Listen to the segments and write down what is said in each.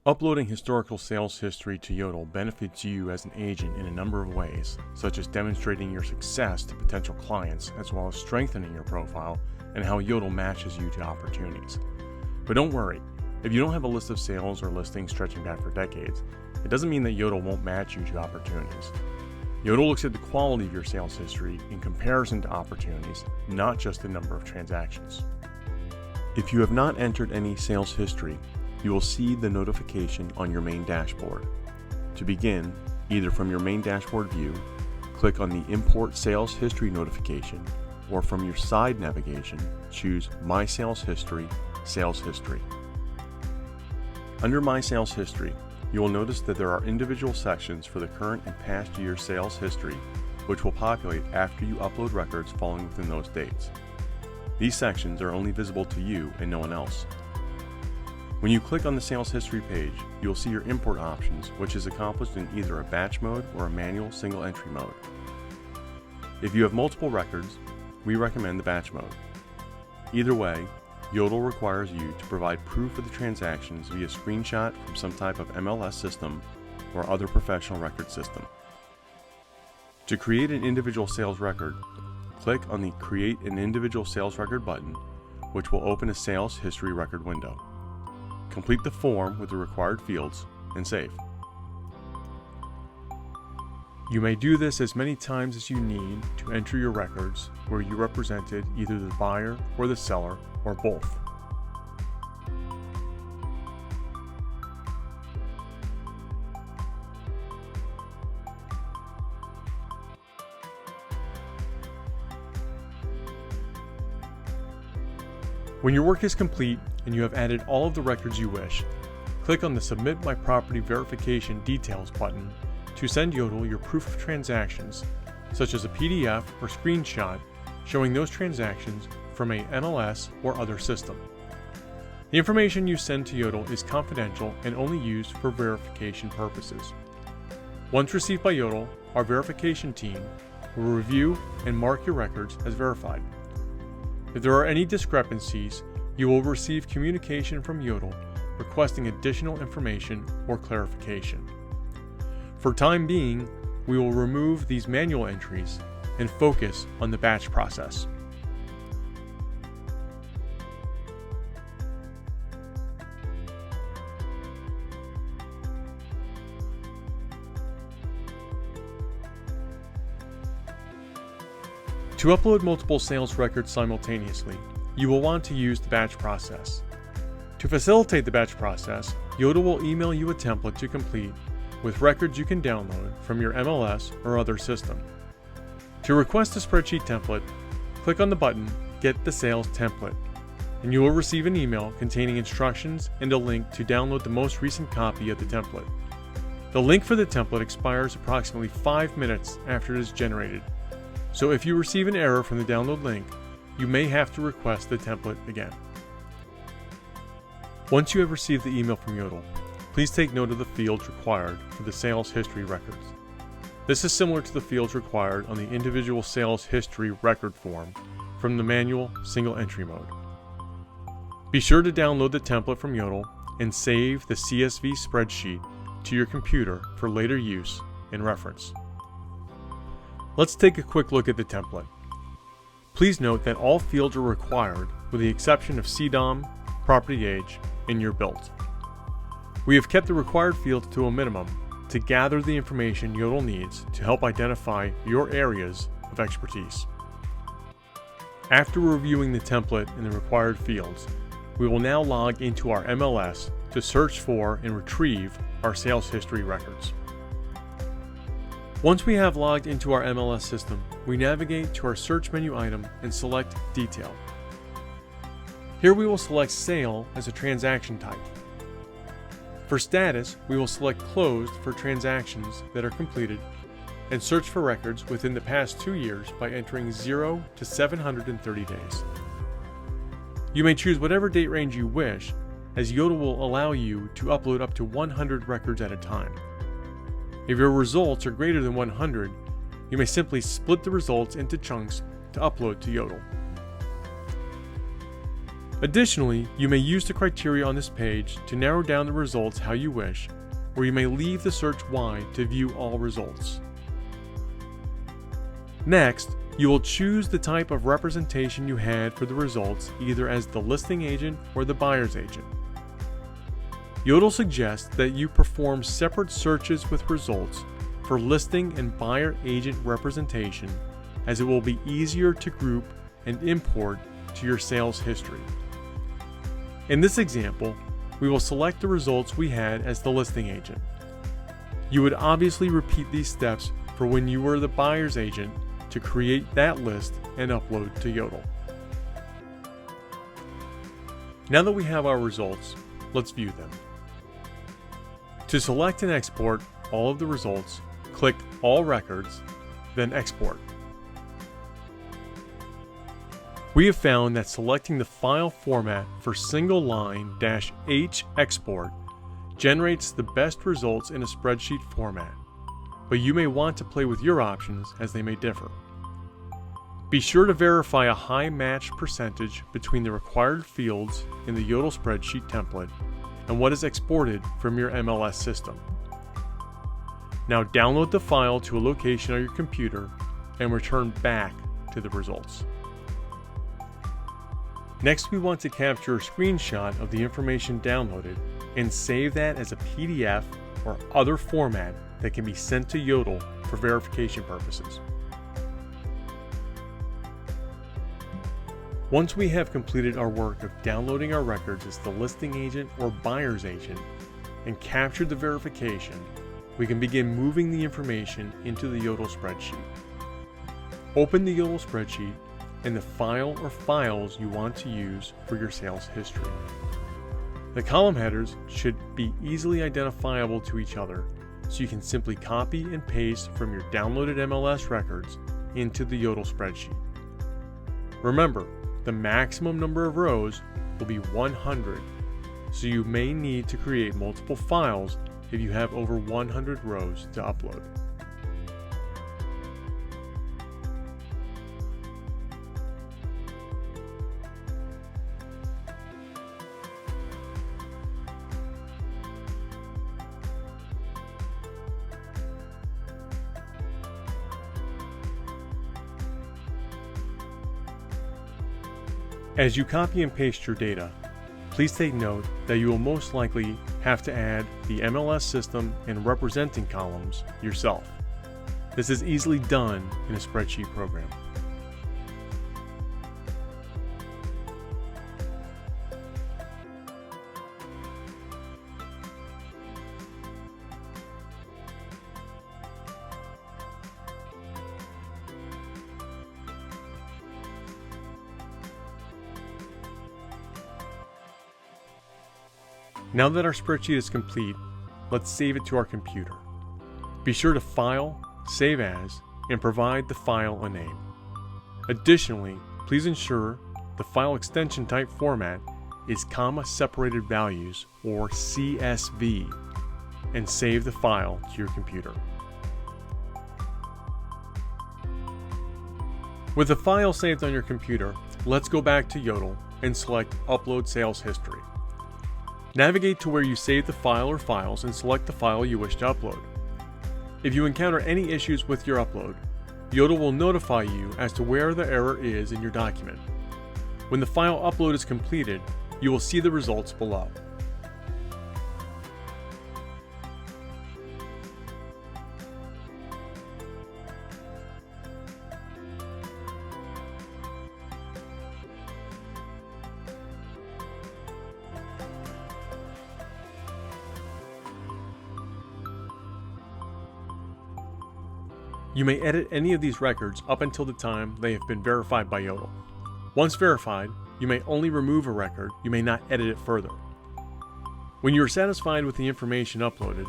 Uploading historical sales history to Yoddel benefits you as an agent in a number of ways, such as demonstrating your success to potential clients, as well as strengthening your profile and how Yoddel matches you to opportunities. But don't worry, if you don't have a list of sales or listings stretching back for decades, it doesn't mean that Yoddel won't match you to opportunities. Yoddel looks at the quality of your sales history in comparison to opportunities, not just the number of transactions. If you have not entered any sales history, you will see the notification on your main dashboard. To begin, either from your main dashboard view, click on the Import Sales History notification, or from your side navigation, choose My Sales History, Sales History. Under My Sales History, you will notice that there are individual sections for the current and past year's sales history, which will populate after you upload records falling within those dates. These sections are only visible to you and no one else. When you click on the sales history page, you will see your import options, which is accomplished in either a batch mode or a manual single entry mode. If you have multiple records, we recommend the batch mode. Either way, Yoddel requires you to provide proof of the transactions via screenshot from some type of MLS system or other professional record system. To create an individual sales record, click on the Create an Individual Sales Record button, which will open a sales history record window. Complete the form with the required fields and save. You may do this as many times as you need to enter your records where you represented either the buyer or the seller or both. When your work is complete and you have added all of the records you wish, click on the Submit My Property Verification Details button to send Yoddel your proof of transactions, such as a PDF or screenshot showing those transactions from a MLS or other system. The information you send to Yoddel is confidential and only used for verification purposes. Once received by Yoddel, our verification team will review and mark your records as verified. If there are any discrepancies, you will receive communication from Yoddel requesting additional information or clarification. For time being, we will remove these manual entries and focus on the batch process. To upload multiple sales records simultaneously, you will want to use the batch process. To facilitate the batch process, Yoddel will email you a template to complete with records you can download from your MLS or other system. To request a spreadsheet template, click on the button Get the Sales Template, and you will receive an email containing instructions and a link to download the most recent copy of the template. The link for the template expires approximately 5 minutes after it is generated, so if you receive an error from the download link, you may have to request the template again. Once you have received the email from Yoddel, please take note of the fields required for the sales history records. This is similar to the fields required on the individual sales history record form from the manual single entry mode. Be sure to download the template from Yoddel and save the CSV spreadsheet to your computer for later use and reference. Let's take a quick look at the template. Please note that all fields are required with the exception of CDOM, property age, and year built. We have kept the required fields to a minimum to gather the information Yoddel needs to help identify your areas of expertise. After reviewing the template and the required fields, we will now log into our MLS to search for and retrieve our sales history records. Once we have logged into our MLS system, we navigate to our search menu item and select Detail. Here we will select Sale as a transaction type. For status, we will select Closed for transactions that are completed and search for records within the past 2 years by entering 0 to 730 days. You may choose whatever date range you wish, as Yoddel will allow you to upload up to 100 records at a time. If your results are greater than 100, you may simply split the results into chunks to upload to Yoddel. Additionally, you may use the criteria on this page to narrow down the results how you wish, or you may leave the search wide to view all results. Next, you will choose the type of representation you had for the results, either as the listing agent or the buyer's agent. Yoddel suggests that you perform separate searches with results for listing and buyer agent representation, as it will be easier to group and import to your sales history. In this example, we will select the results we had as the listing agent. You would obviously repeat these steps for when you were the buyer's agent to create that list and upload to Yoddel. Now that we have our results, let's view them. To select and export all of the results, click All Records, then Export. We have found that selecting the file format for single line -H export generates the best results in a spreadsheet format, but you may want to play with your options as they may differ. Be sure to verify a high match percentage between the required fields in the Yoddel spreadsheet template and what is exported from your MLS system. Now download the file to a location on your computer and return back to the results. Next, we want to capture a screenshot of the information downloaded and save that as a PDF or other format that can be sent to Yoddel for verification purposes. Once we have completed our work of downloading our records as the listing agent or buyer's agent and captured the verification, we can begin moving the information into the Yoddel spreadsheet. Open the Yoddel spreadsheet and the file or files you want to use for your sales history. The column headers should be easily identifiable to each other, so you can simply copy and paste from your downloaded MLS records into the Yoddel spreadsheet. Remember, the maximum number of rows will be 100, so you may need to create multiple files if you have over 100 rows to upload. As you copy and paste your data, please take note that you will most likely have to add the MLS system and representing columns yourself. This is easily done in a spreadsheet program. Now that our spreadsheet is complete, let's save it to our computer. Be sure to File, Save As, and provide the file a name. Additionally, please ensure the file extension type format is comma-separated values, or CSV, and save the file to your computer. With the file saved on your computer, let's go back to Yoddel and select Upload Sales History. Navigate to where you saved the file or files and select the file you wish to upload. If you encounter any issues with your upload, Yoddel will notify you as to where the error is in your document. When the file upload is completed, you will see the results below. You may edit any of these records up until the time they have been verified by Yoddel. Once verified, you may only remove a record, you may not edit it further. When you are satisfied with the information uploaded,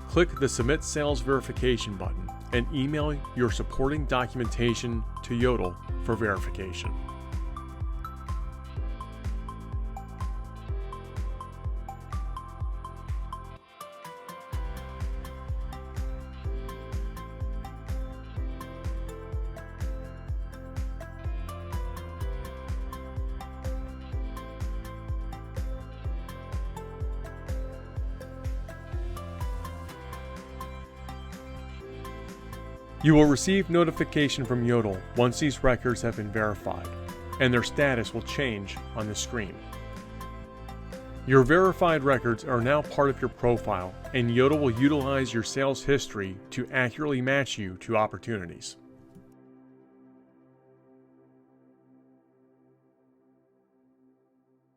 click the Submit Sales Verification button and email your supporting documentation to Yoddel for verification. You will receive notification from Yoddel once these records have been verified, and their status will change on the screen. Your verified records are now part of your profile, and Yoddel will utilize your sales history to accurately match you to opportunities.